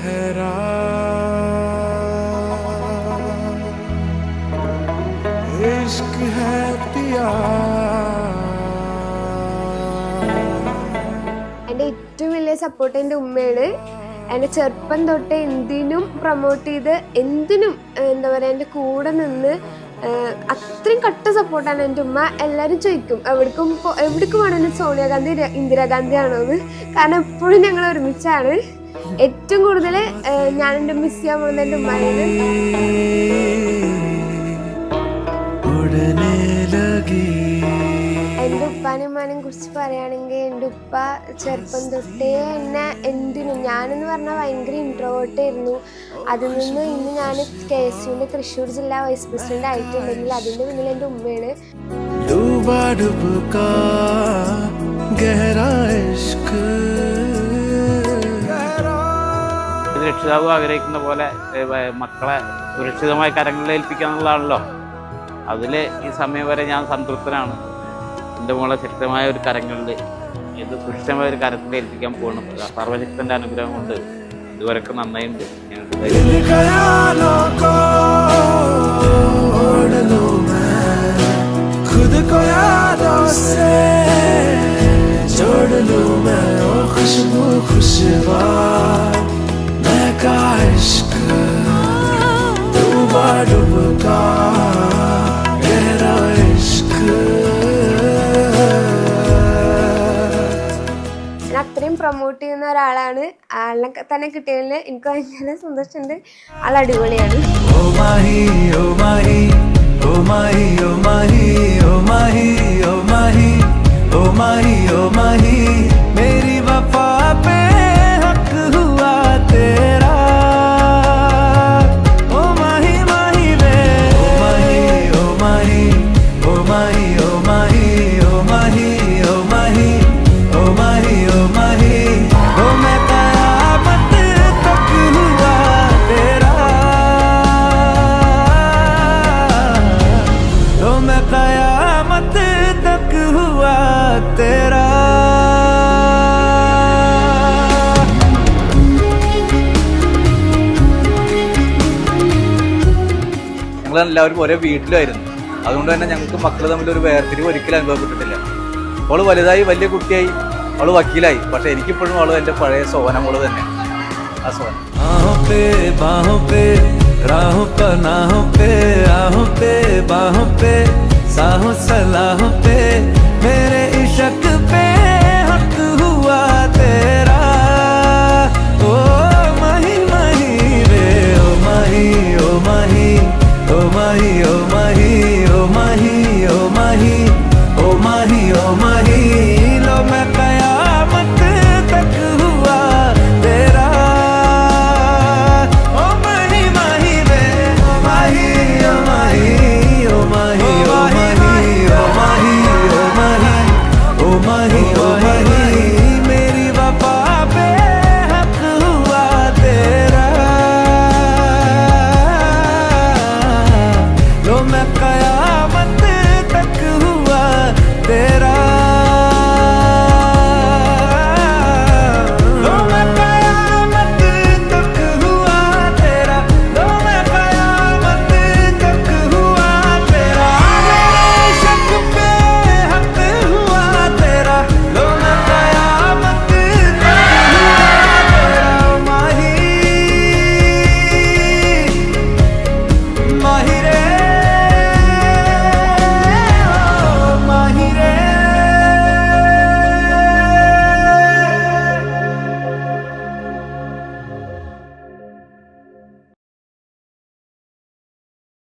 गहरा इश्क है पिया എൻ്റെ ഏറ്റവും വലിയ സപ്പോർട്ട് എൻ്റെ ഉമ്മയാണ്. എൻ്റെ ചെറുപ്പം തൊട്ട് എന്തിനും പ്രൊമോട്ട് ചെയ്ത് എന്തിനും എന്താ പറയുക എൻ്റെ കൂടെ നിന്ന് അത്രയും കട്ട സപ്പോർട്ടാണ് എൻ്റെ ഉമ്മ. എല്ലാവരും ചോദിക്കും എവിടേക്കും വേണമെങ്കിലും സോണിയാഗാന്ധി ഇന്ദിരാഗാന്ധി ആണോന്ന്. കാരണം എപ്പോഴും ഞങ്ങൾ ഒരുമിച്ചാണ്. ഏറ്റവും കൂടുതൽ ഞാൻ എൻ്റെ മിസ് ചെയ്യാൻ പോകുന്നത് എൻ്റെ ഉമ്മയാണ്. എൻ്റെ ഉപ്പാനും ഉമ്മാനെയും കുറിച്ച് പറയുകയാണെങ്കിൽ എൻ്റെ ഉപ്പ ചെറുപ്പം തൊട്ടേ എന്നെ എന്തിനും, ഞാനെന്ന് പറഞ്ഞാൽ ഭയങ്കര ഇൻട്രോവേർട്ടായിരുന്നു. അതിൽ നിന്ന് ഇന്ന് ഞാൻ KSUവിൻ്റെ തൃശ്ശൂർ ജില്ലാ വൈസ് പ്രസിഡന്റ് ആയിട്ടുണ്ടെങ്കിൽ അതിൻ്റെ പിന്നിൽ എൻ്റെ ഉമ്മയാണ്. രക്ഷിതാവ് ആഗ്രഹിക്കുന്ന പോലെ മക്കളെ സുരക്ഷിതമായ കരങ്ങളിൽ ഏൽപ്പിക്കുക എന്നുള്ളതാണല്ലോ. അതിൽ ഈ സമയം വരെ ഞാൻ സംതൃപ്തനാണ്. എൻ്റെ മോളെ ശക്തമായ ഒരു കരങ്ങളിൽ ഇത് സുരക്ഷിതമായ ഒരു കരത്തിൽ ഏൽപ്പിക്കാൻ പോകണം. സർവശക്തൻ്റെ അനുഗ്രഹം കൊണ്ട് ഇതുവരെയൊക്കെ നന്നായിട്ടുണ്ട്. അത്രയും പ്രൊമോട്ട് ചെയ്യുന്ന ഒരാളാണ്. ആളിനെ തന്നെ കിട്ടിയതിൽ എനിക്ക് ഭയങ്കര സന്തോഷമുണ്ട്. ആൾ അടിപൊളിയാണ്. ഞങ്ങളെല്ലാവരും ഒരേ വീട്ടിലായിരുന്നു. അതുകൊണ്ട് തന്നെ ഞങ്ങൾക്ക് മക്കൾ തമ്മിൽ ഒരു വേർതിരിവ് ഒരിക്കലും അനുഭവപ്പെട്ടിട്ടില്ല. അവൾ വലുതായി വലിയ കുട്ടിയായി, അവൾ വക്കീലായി. പക്ഷെ എനിക്കിപ്പോഴും അവൾ എൻ്റെ പഴയ സോന മോള് തന്നെ. ആ സോന राहों पर नाहों पे, आहों पे, बाहों पे, साहों सलाहों पे